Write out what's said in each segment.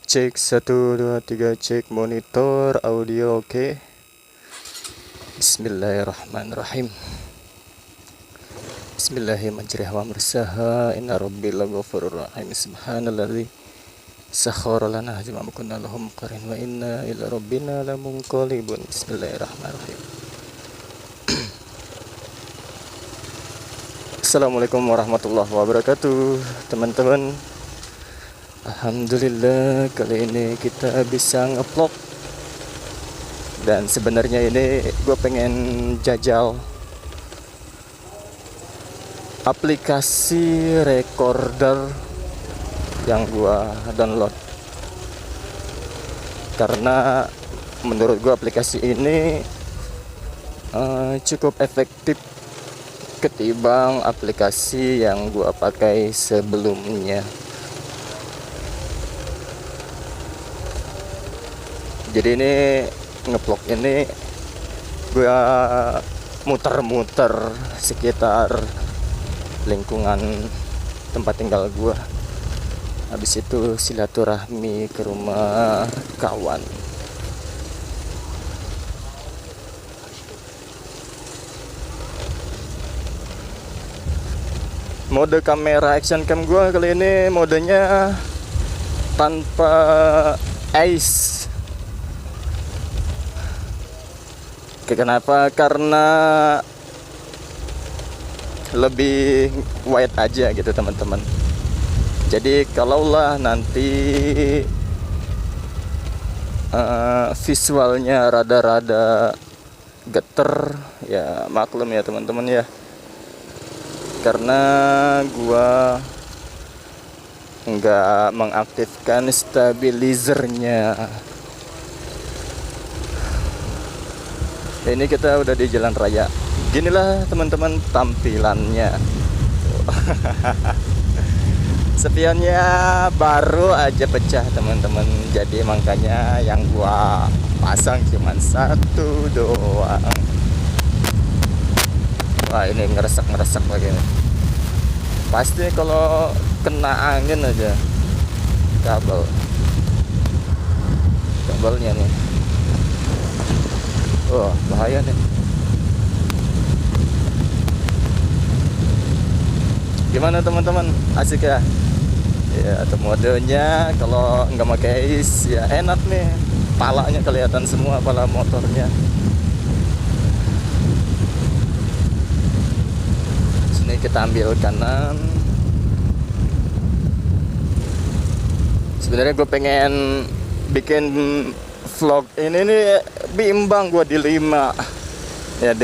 Cek 1 2 3, cek monitor audio, oke. Bismillahirrahmanirrahim. Bismillahirrahmanirrahim. Inna rabbil ghafurur rahim. Subhanalladzi sakhkhara lana ma kunna lahum muqrin wa inna ila rabbina lamunqalibun. Bismillahirrahmanirrahim. Assalamualaikum warahmatullahi wabarakatuh, teman-teman. Alhamdulillah kali ini kita bisa ngevlog. Dan sebenarnya ini gue pengen jajal aplikasi recorder yang gue download, karena menurut gue aplikasi ini cukup efektif ketimbang aplikasi yang gue pakai sebelumnya. Jadi ini ngevlog ini gue muter-muter sekitar lingkungan tempat tinggal gue. Habis itu silaturahmi ke rumah kawan. Mode kamera action cam gue kali ini modenya tanpa ice. Kenapa? Karena lebih wide aja gitu teman-teman. Jadi kalaulah nanti visualnya rada-rada geter, ya maklum ya teman-teman ya. Karena gua nggak mengaktifkan stabilizernya. Ini kita udah di jalan raya. Ginilah teman-teman tampilannya. Spionnya baru aja pecah teman-teman. Jadi makanya yang gua pasang cuman satu doang. Wah, ini ngeresek lagi nih. Pasti kalau kena angin aja kabelnya nih. Oh, bahaya nih. Gimana teman-teman? Asik ya? Ya, atau modenya kalau nggak pakai is ya enak nih. Palanya kelihatan semua, pala motornya. Sini kita ambil kanan. Sebenarnya gue pengen bikin vlog ini nih bimbang gue dilema. Ya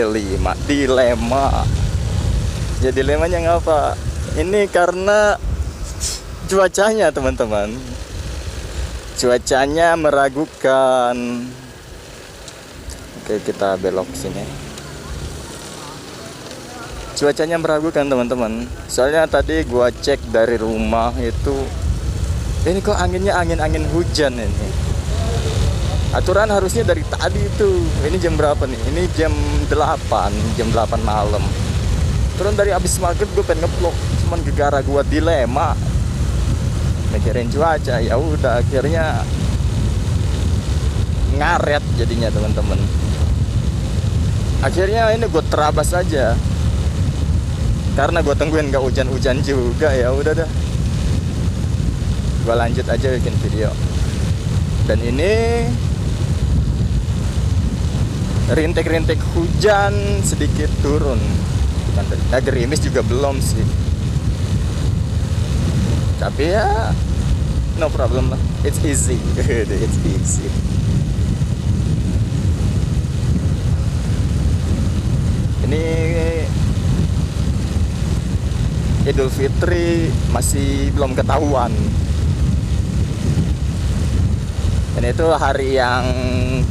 dilemanya ngapa? Ini karena cuacanya teman-teman. Cuacanya meragukan. Oke, kita belok sini. Cuacanya meragukan teman-teman. Soalnya tadi gue cek dari rumah itu, ini kok anginnya angin hujan ini. Aturan harusnya dari tadi itu. Ini jam berapa nih? Ini jam 8 malam. Turun dari abis maghrib gue pengen ngevlog, cuman gegara gue dilema mikirin cuaca. Ya udah akhirnya ngaret jadinya teman-teman. Akhirnya ini gue terabas aja. Karena gue tungguin gak hujan-hujan juga, ya udah dah. Gue lanjut aja bikin video. Dan ini rintik-rintik hujan sedikit turun. Nah, gerimis juga belum sih. Tapi ya no problem lah. It's easy. It's easy. Ini Idul Fitri masih belum ketahuan. Dan itu hari yang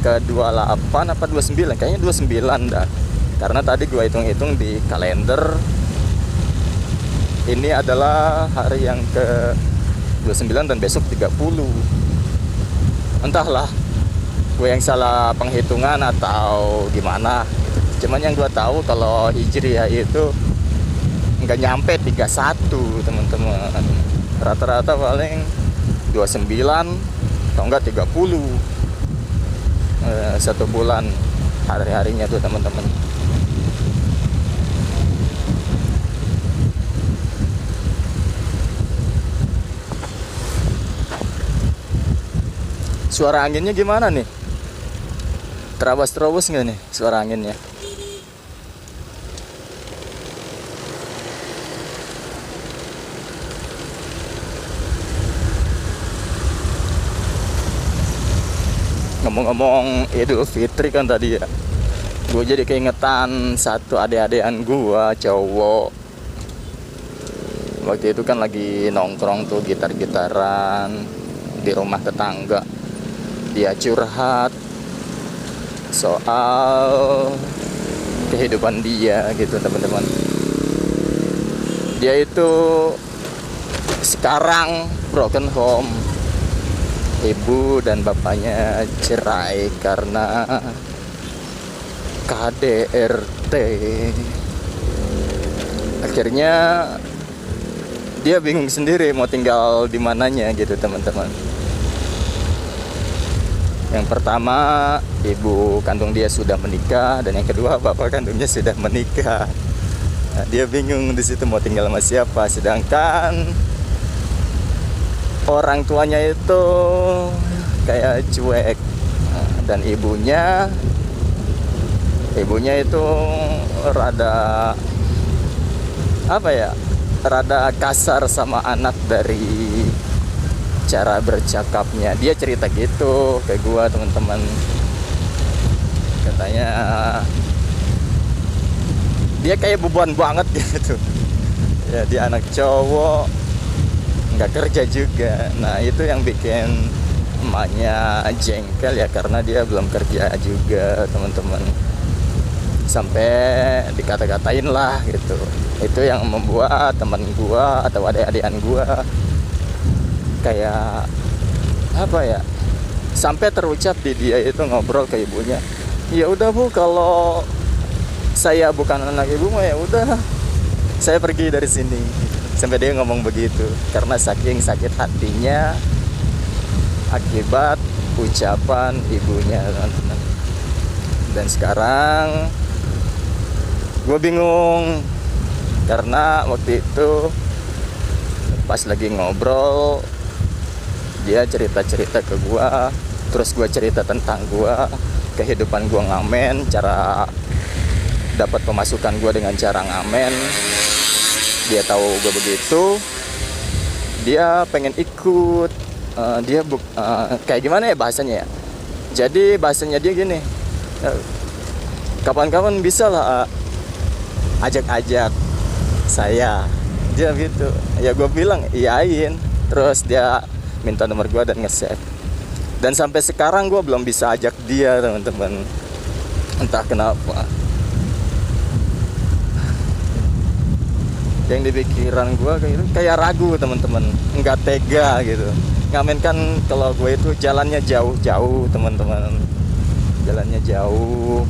ke-28 apa 29? Kayaknya 29 dah. Karena tadi gue hitung-hitung di kalender. Ini adalah hari yang ke-29 dan besok 30. Entahlah, gue yang salah penghitungan atau gimana. Cuman yang gue tahu kalau Hijriah itu nggak nyampe 31 teman-teman. Rata-rata paling 29 kalau enggak 30 satu bulan hari-harinya tuh teman-teman. Suara anginnya gimana nih? Terabas-terabas nggak nih suara anginnya? Ngomong-ngomong Idul Fitri kan tadi ya, gue jadi keingetan satu adik-adikan gue cowok. Waktu itu kan lagi nongkrong tuh gitar-gitaran di rumah tetangga. Dia curhat soal kehidupan dia gitu teman-teman. Dia itu sekarang broken home. Ibu dan bapaknya cerai karena KDRT. Akhirnya dia bingung sendiri mau tinggal di mananya gitu teman-teman. Yang pertama, ibu kandung dia sudah menikah, dan yang kedua bapak kandungnya sudah menikah. Nah, dia bingung di situ mau tinggal sama siapa, sedangkan orang tuanya itu kayak cuek. Nah, dan ibunya itu rada apa ya, rada kasar sama anak dari cara bercakapnya. Dia cerita gitu ke gua teman-teman, katanya dia kayak beban banget gitu ya. Dia anak cowok, nggak kerja juga. Nah itu yang bikin emaknya jengkel ya, karena dia belum kerja juga teman-teman. Sampai dikata-katain lah gitu. Itu yang membuat teman gua atau adik-adikan gua kayak apa ya, sampai terucap di dia itu ngobrol ke ibunya, ya udah bu, kalau saya bukan anak ibu mah ya udah saya pergi dari sini. Sampai dia ngomong begitu karena saking sakit hatinya akibat ucapan ibunya teman-teman. Dan sekarang gue bingung karena waktu itu pas lagi ngobrol dia cerita-cerita ke gua, terus gua cerita tentang gua, kehidupan gua ngamen, cara dapat pemasukan gua dengan cara ngamen. Dia tahu gua begitu, dia pengen ikut. Kayak gimana ya bahasanya ya? Jadi bahasanya dia gini, kapan-kapan bisa lah ajak-ajak saya. Dia gitu. Ya gua bilang iyain. Terus dia minta nomor gue dan nge-save. Dan sampai sekarang gue belum bisa ajak dia teman-teman, entah kenapa. Yang di pikiran gue kayak ragu teman-teman, nggak tega gitu. Ngamen kan kalau gue itu jalannya jauh-jauh teman-teman, jalannya jauh,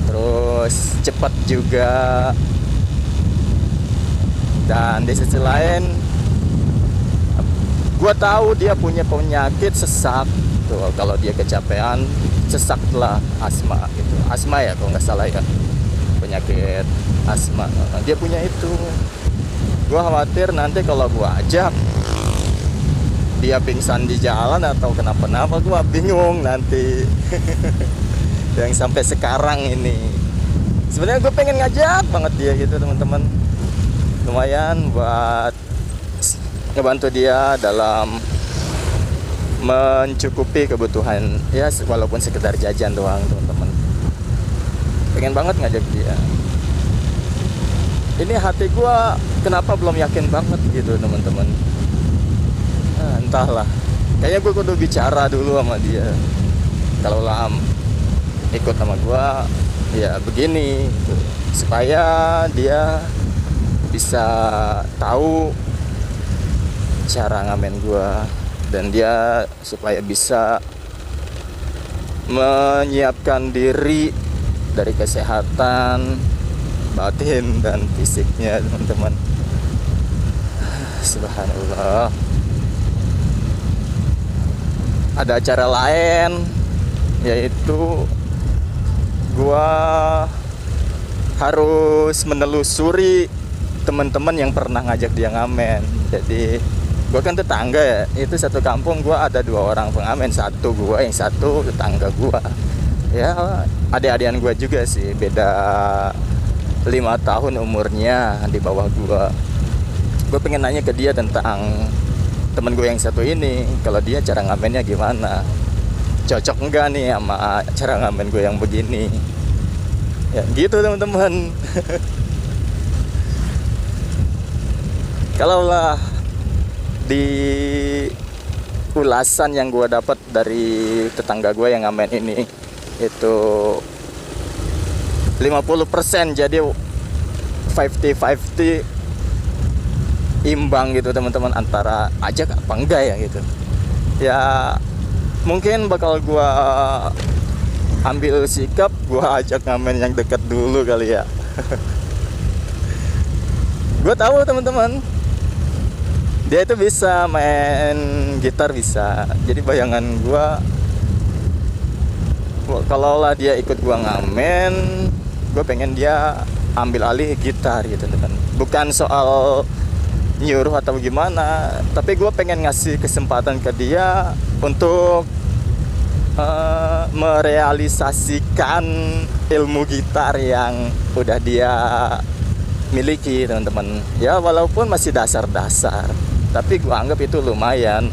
terus cepat juga. Dan di sisi lain gue tahu dia punya penyakit sesak tuh, kalau dia kecapean sesak lah, asma gitu. Asma ya kalau nggak salah ya, penyakit asma. Dia punya itu. Gue khawatir nanti kalau gue ajak dia pingsan di jalan atau kenapa-napa, gue bingung nanti. Yang sampai sekarang ini sebenarnya gue pengen ngajak banget dia gitu teman-teman, lumayan buat ngebantu dia dalam mencukupi kebutuhan ya, walaupun sekedar jajan doang teman-teman. Pengen banget ngajak dia. Ini hati gua kenapa belum yakin banget gitu teman-teman. Nah, entahlah, kayaknya gua kudu bicara dulu sama dia. Kalau ikut sama gua ya begini gitu, supaya dia bisa tahu cara ngamen gua, dan dia supaya bisa menyiapkan diri dari kesehatan batin dan fisiknya teman-teman. Subhanallah. ada acara lain, yaitu gua harus menelusuri teman-teman yang pernah ngajak dia ngamen. Jadi gua kan tetangga ya, itu satu kampung gua ada 2 orang pengamen, satu gua, yang satu tetangga gua. Ya adik-adikan gua juga sih, beda 5 tahun umurnya di bawah gua. Gue pengen nanya ke dia tentang temen gue yang satu ini, kalau dia cara ngamennya gimana, cocok enggak nih sama cara ngamen gue yang begini. Ya gitu teman-teman. Kalau lah di ulasan yang gue dapat dari tetangga gue yang ngamen ini itu 50%, jadi 50-50 imbang gitu teman-teman, antara ajak apa enggak ya gitu. Ya mungkin bakal gua ambil sikap, gua ajak ngamen yang dekat dulu kali ya. Gua tahu teman-teman, dia itu bisa main gitar, bisa. Jadi bayangan gua, kalau lah dia ikut gua ngamen, gua pengen dia ambil alih gitar gitu teman. Bukan soal nyuruh atau gimana, tapi gue pengen ngasih kesempatan ke dia untuk merealisasikan ilmu gitar yang udah dia miliki teman-teman. Ya walaupun masih dasar-dasar, tapi gue anggap itu lumayan.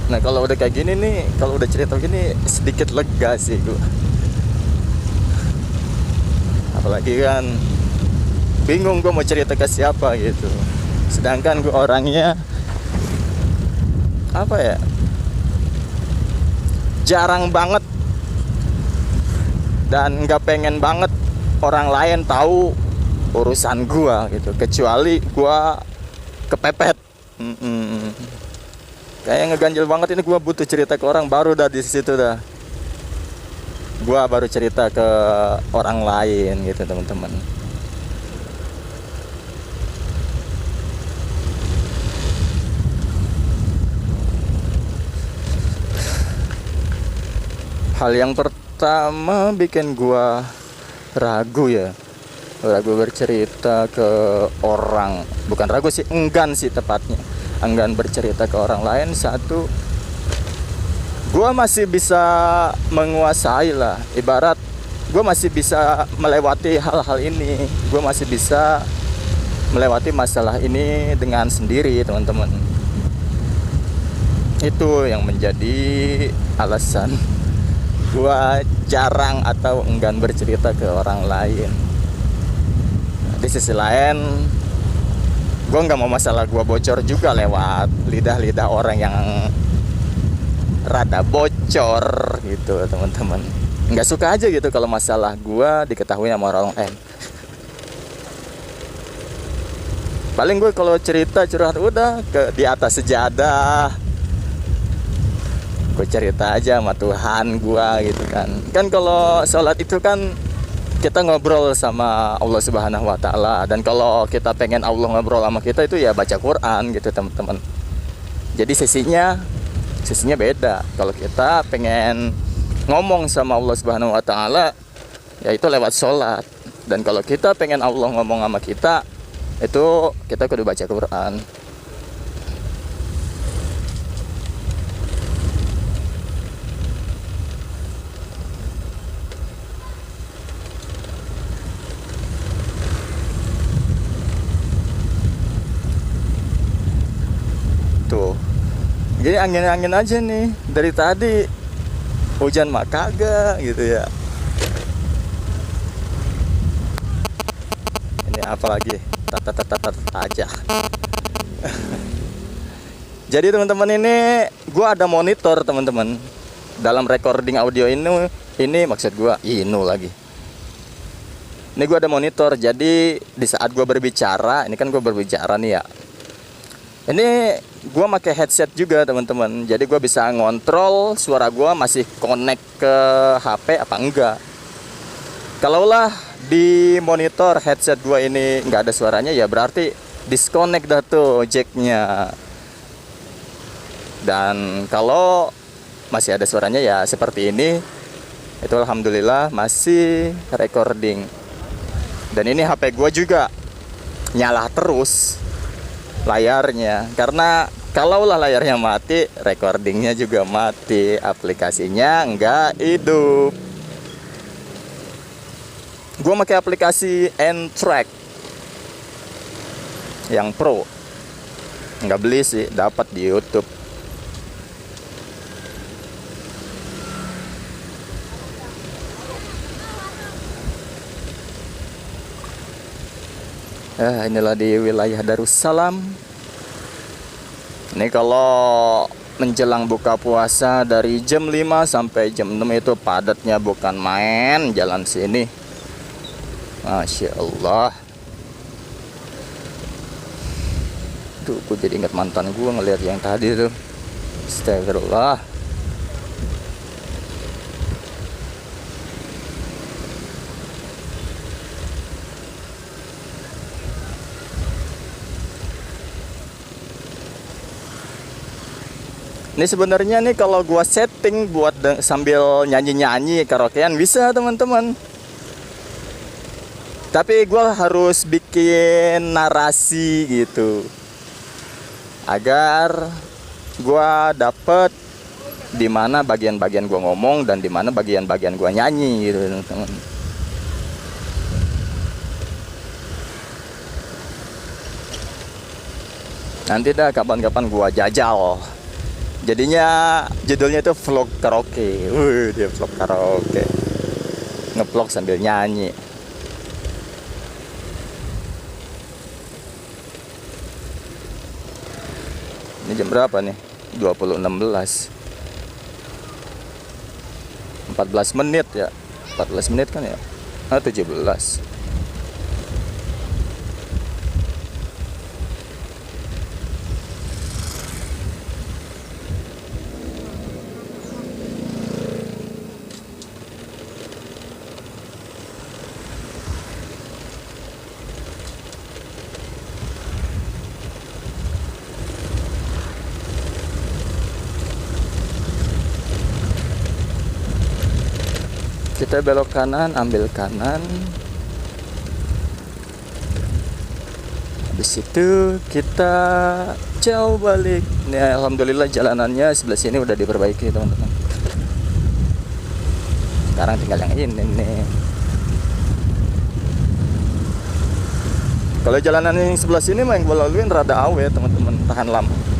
Nah kalau udah kayak gini nih, kalau udah cerita gini sedikit lega sih gue. Apalagi kan bingung gue mau cerita ke siapa gitu. Sedangkan gue orangnya apa ya, jarang banget dan nggak pengen banget orang lain tahu urusan gue gitu, kecuali gue kepepet. Kayak ngeganjel banget ini, gue butuh cerita ke orang baru dah, di situ dah gua baru cerita ke orang lain gitu teman-teman. Hal yang pertama bikin gua ragu bercerita ke orang. Bukan ragu sih, enggan sih tepatnya, enggan bercerita ke orang lain. Satu, gue masih bisa menguasai lah, ibarat gue masih bisa melewati hal-hal ini, gue masih bisa melewati masalah ini dengan sendiri teman-teman. Itu yang menjadi alasan gue jarang atau enggan bercerita ke orang lain. Di sisi lain, gue nggak mau masalah gue bocor juga lewat lidah-lidah orang yang rada bocor gitu teman-teman. Nggak suka aja gitu kalau masalah gua diketahui sama orang lain. Paling gue kalau cerita curhat udah di atas sejadah, gue cerita aja sama Tuhan gua gitu kan. Kan kalau sholat itu kan kita ngobrol sama Allah Subhanahu wa Ta'ala, dan kalau kita pengen Allah ngobrol sama kita itu ya baca Quran gitu teman-teman. Jadi sisinya beda. Kalau kita pengen ngomong sama Allah Subhanahu wa Ta'ala, yaitu lewat sholat. Dan kalau kita pengen Allah ngomong sama kita, itu kita kudu baca Quran. Tuh, jadi angin-angin aja nih dari tadi, hujan mah kagak gitu ya. Ini apa lagi, tat aja. Jadi teman-teman, ini gue ada monitor teman-teman dalam recording audio ini maksud gue lagi. Ini gue ada monitor, jadi di saat gue berbicara, ini kan gue berbicara nih ya. Ini gue pakai headset juga teman-teman, jadi gue bisa ngontrol suara gue masih connect ke HP apa enggak. Kalaulah di monitor headset gua ini nggak ada suaranya, ya berarti disconnect dah tuh jacknya. Dan kalau masih ada suaranya ya seperti ini, itu alhamdulillah masih recording. Dan ini HP gua juga nyala terus layarnya, karena kalaulah layarnya mati, recordingnya juga mati, aplikasinya nggak hidup. Gue pakai aplikasi N-Track yang Pro, nggak beli sih, dapat di YouTube. Inilah di wilayah Darussalam. Ini kalau menjelang buka puasa dari jam 5 sampai jam 6 itu padatnya bukan main jalan sini. Masya Allah. Tuh, gue jadi ingat mantan gue ngeliat yang tadi tuh. Astagfirullah. Ini sebenarnya nih kalau gua setting buat sambil nyanyi-nyanyi karaokean bisa teman-teman. Tapi gua harus bikin narasi gitu, agar gua dapet di mana bagian-bagian gua ngomong dan di mana bagian-bagian gua nyanyi gitu teman-teman. Nanti dah kapan-kapan gua jajal. Jadinya judulnya itu vlog karaoke. Dia vlog karaoke. Ngevlog sambil nyanyi. Ini jam berapa nih? 20.16. 14 menit ya. 14 menit kan ya? 17. Kita belok kanan, ambil kanan. Habis itu kita jauh balik. Nih, alhamdulillah jalanannya sebelah sini udah diperbaiki teman-teman. Sekarang tinggal yang ini nih. Kalau jalanan yang sebelah sini mah yang gue laluin rada awet teman-teman,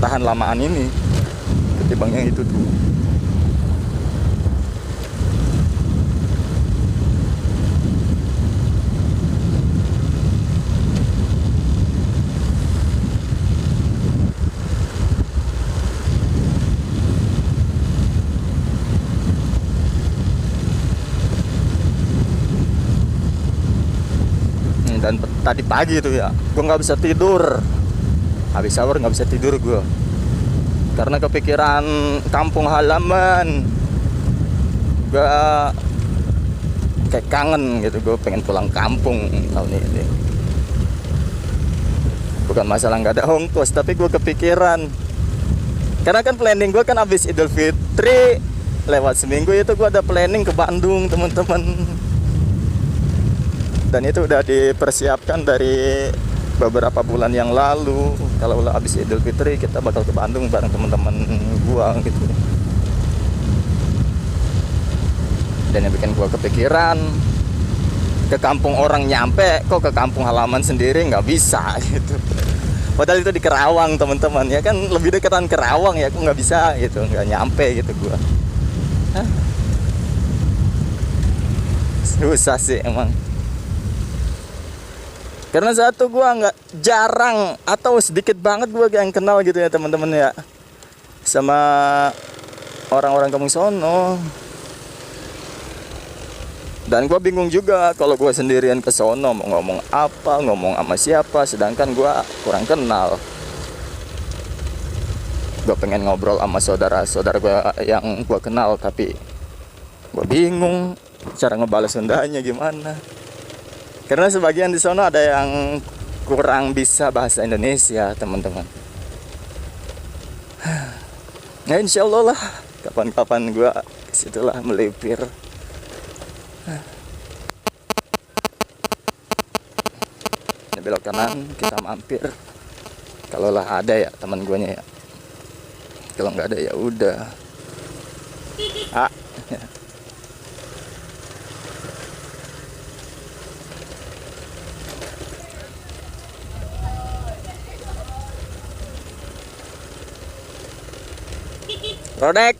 tahan lamaan ini ketimbang yang itu tuh. Dan tadi pagi itu ya, gue nggak bisa tidur. Habis sahur nggak bisa tidur gue, karena kepikiran kampung halaman. Gue kayak kangen gitu, gue pengen pulang kampung tahun ini. Bukan masalah nggak ada ongkos, tapi gue kepikiran. Karena kan planning gue kan habis Idul Fitri, lewat seminggu itu gue ada planning ke Bandung teman-teman. Dan itu udah dipersiapkan dari beberapa bulan yang lalu. Kalau udah habis Idul Fitri kita bakal ke Bandung bareng teman-teman gua gitu. Dan yang bikin gua kepikiran, ke kampung orang nyampe, kok ke kampung halaman sendiri nggak bisa gitu. Padahal itu di Kerawang teman-teman, ya kan lebih deketan Kerawang ya, kok nggak bisa gitu, nggak nyampe gitu gua. Hah? Susah sih emang. Karena satu gua nggak jarang atau sedikit banget gua yang kenal gitu ya teman-teman ya, sama orang-orang kampung sono. Dan gua bingung juga kalau gua sendirian ke sono mau ngomong apa, ngomong sama siapa, sedangkan gua kurang kenal. Gua pengen ngobrol sama saudara-saudara gua yang gua kenal, tapi gua bingung cara ngebales Sundanya gimana. Karena sebagian di sana ada yang kurang bisa bahasa Indonesia, teman-teman. Nah, insya Allah lah, kapan-kapan gue kesitulah melipir. Ini belok kanan, kita mampir. Kalau lah ada ya teman gue nya ya. Kalau nggak ada ya udah. Ah. Rodek.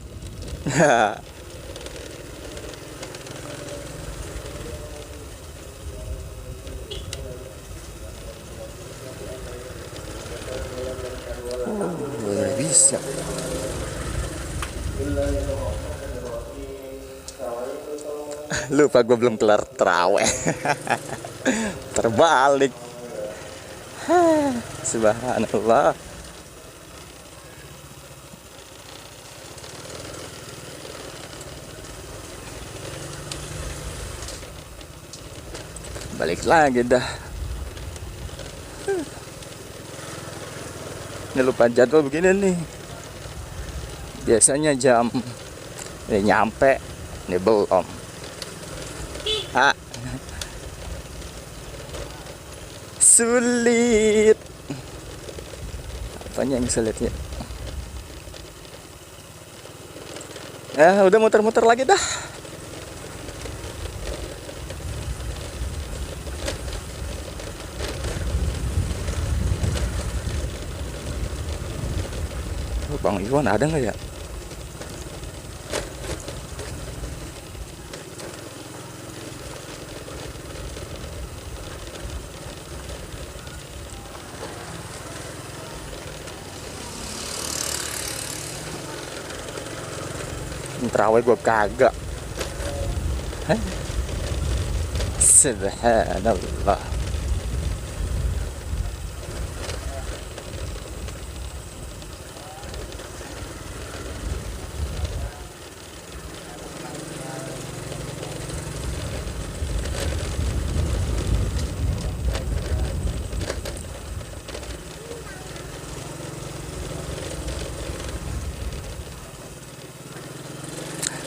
Bisa. Lupa gue belum kelar terawih. Terbalik. Subhanallah. Balik lagi dah. Ini lupa jadwal begini nih. Biasanya jam ini nyampe, ini belum. Sulit. Apanya yang sulit ya? Udah muter-muter lagi dah. Bang Iwan ada nggak ya? Terawih gue kagak. Subhanallah.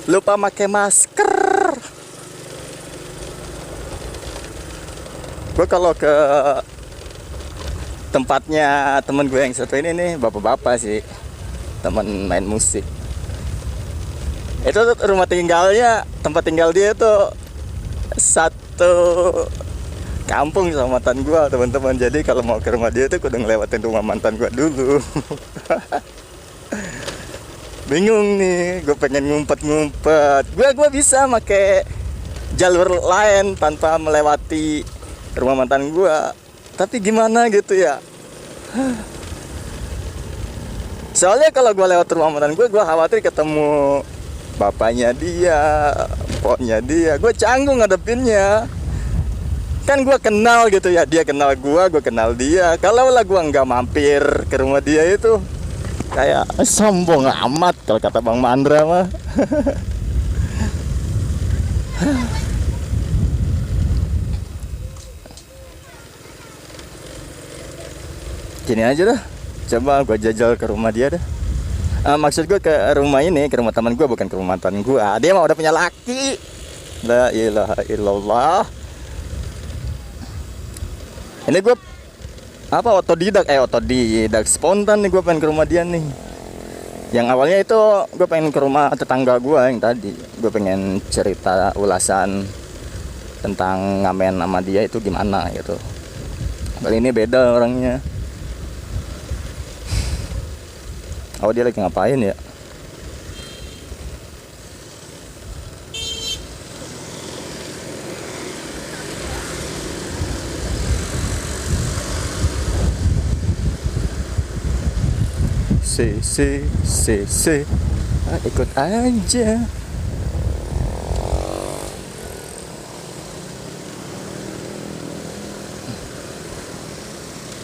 Lupa pakai masker. Gue kalau ke tempatnya temen gue yang satu ini nih, bapak-bapak sih, temen main musik. Itu rumah tinggalnya, tempat tinggal dia tuh satu kampung sama mantan gue, teman-teman. Jadi kalau mau ke rumah dia tuh kudu ngelewatin rumah mantan gue dulu. Bingung nih, gue pengen ngumpet-ngumpet. Gue bisa pakai jalur lain tanpa melewati rumah mantan gue. Tapi gimana gitu ya? Soalnya kalau gue lewat rumah mantan gue khawatir ketemu bapaknya dia, pokoknya dia. Gue canggung ngadepinnya. Kan gue kenal gitu ya, dia kenal gue kenal dia. Kalau lah gue nggak mampir ke rumah dia itu kayak sombong amat kalau kata Bang Mandra mah. Gini aja dah, coba gue jajal ke rumah dia dah. Maksud gue ke rumah ini, ke rumah teman gue, bukan ke rumah mantan gue. Dia mah udah punya laki. La ilaha illallah. Ini gue otodidak spontan nih, gue pengen ke rumah dia nih. Yang awalnya itu gue pengen ke rumah tetangga gue yang tadi. Gue pengen cerita ulasan tentang ngamen sama dia itu gimana gitu. Kali ini beda orangnya. Oh, dia lagi ngapain ya? Ikut aja.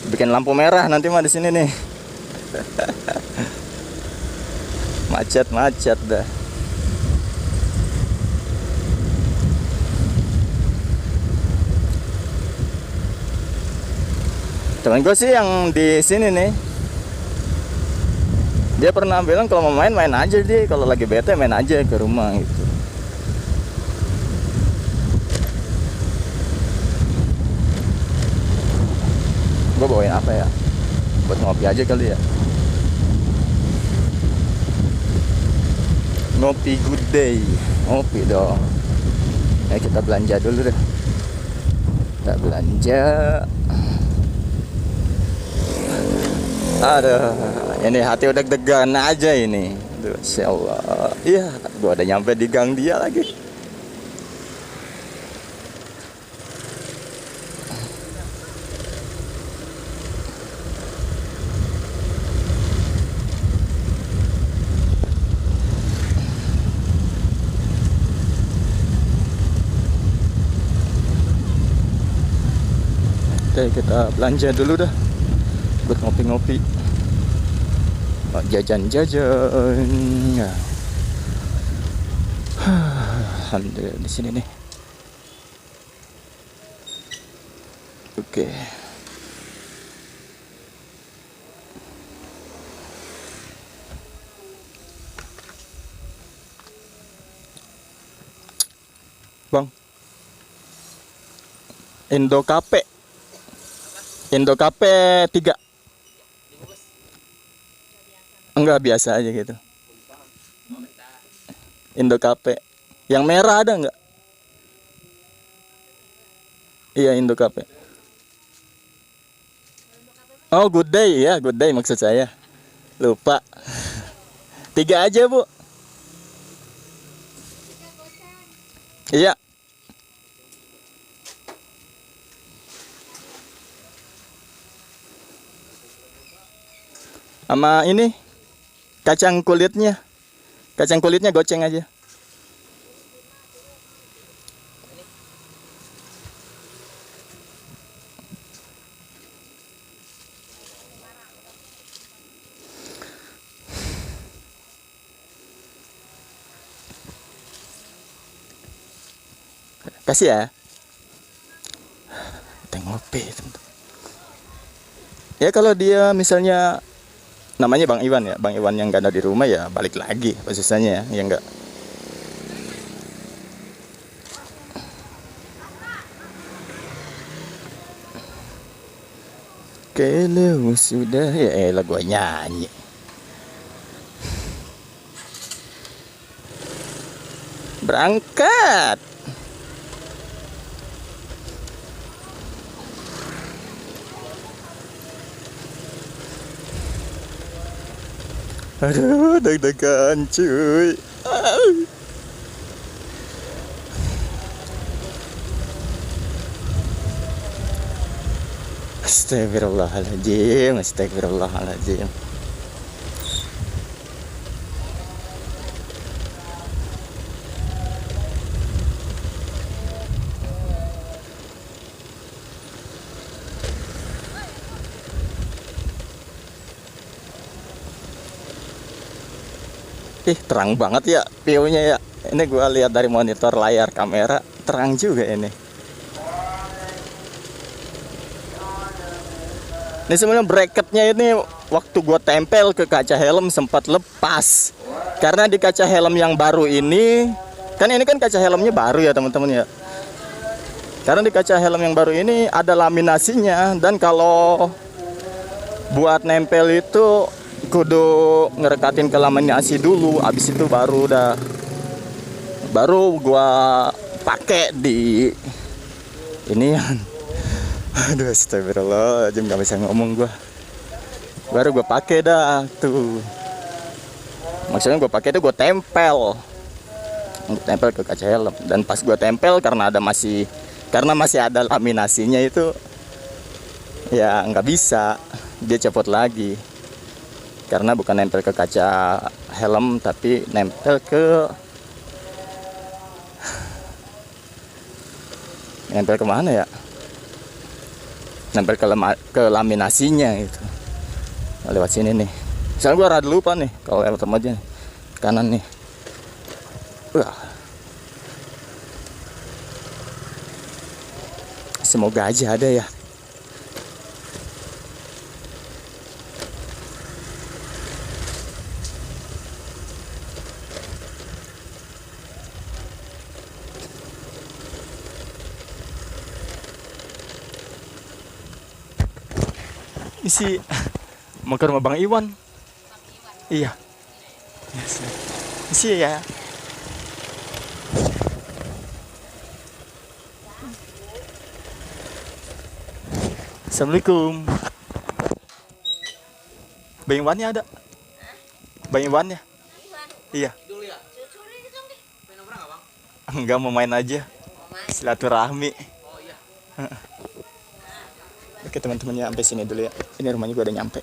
Bikin lampu merah nanti mah di sini nih. Macet dah. Temen gue sih yang di sini nih, dia pernah bilang kalau mau main aja, dia kalau lagi bete main aja ke rumah gitu. Gue bawain apa ya? Buat ngopi aja kali ya. Ngopi good day, ngopi dong. Ya kita belanja dulu deh. Kita belanja. Aduh, ini hati udah deg-degan aja ini. Aduh, Masya Allah. Iya, gua udah nyampe di gang dia lagi. Oke, kita belanja dulu dah. Buat ngopi-ngopi. Jajan-jajan. Ya. Alhamdulillah di sini nih. Oke. Bang. Indo Cafe 3. Enggak, biasa aja gitu. Indo Cafe. Yang merah ada enggak? Iya, Indo Cafe. Oh, good day ya, good day maksud saya. Lupa. 3 aja, Bu. Iya. Sama ini kacang kulitnya goceng aja. Kasih ya. Ngopi, teman-teman. Ya kalau dia misalnya namanya Bang Iwan ya, Bang Iwan yang gak ada di rumah ya balik lagi posisinya ya enggak. Kalau sudah ya lagu nyanyi. Berangkat. Aduh, deg-degan cuy. Astagfirullahaladzim, astagfirullahaladzim. Terang banget ya view-nya ya. Ini gua lihat dari monitor layar kamera, terang juga ini. Ini sebenarnya bracketnya ini waktu gua tempel ke kaca helm sempat lepas. Karena di kaca helm yang baru ini kan kaca helmnya baru ya teman-teman ya. Karena di kaca helm yang baru ini ada laminasinya, dan kalau buat nempel itu kudu ngerekatin ke laminasi dulu, abis itu baru gua pakai di ini. Aduh, astagfirullahaladzim, gak bisa ngomong gua. Baru gua pakai dah tuh. Maksudnya gua pakai itu gua tempel ke kaca helm, dan pas gua tempel karena masih ada laminasinya itu ya nggak bisa, dia copot lagi. Karena bukan nempel ke kaca helm, tapi nempel kemana ya? Nempel ke laminasinya gitu. Lewat sini nih. Misalnya gua rada lupa nih, kalau lewat aja nih. Kanan nih. Semoga aja ada ya. Isi mau ke rumah Bang Iwan. Iya. Yes. Isi ya. Assalamualaikum. Bang Iwannya ada? Bang Iwannya? Iya. Enggak, mau main aja. Silaturahmi. Oke teman-teman ya, sampai sini dulu ya. Ini rumahnya gue udah nyampe.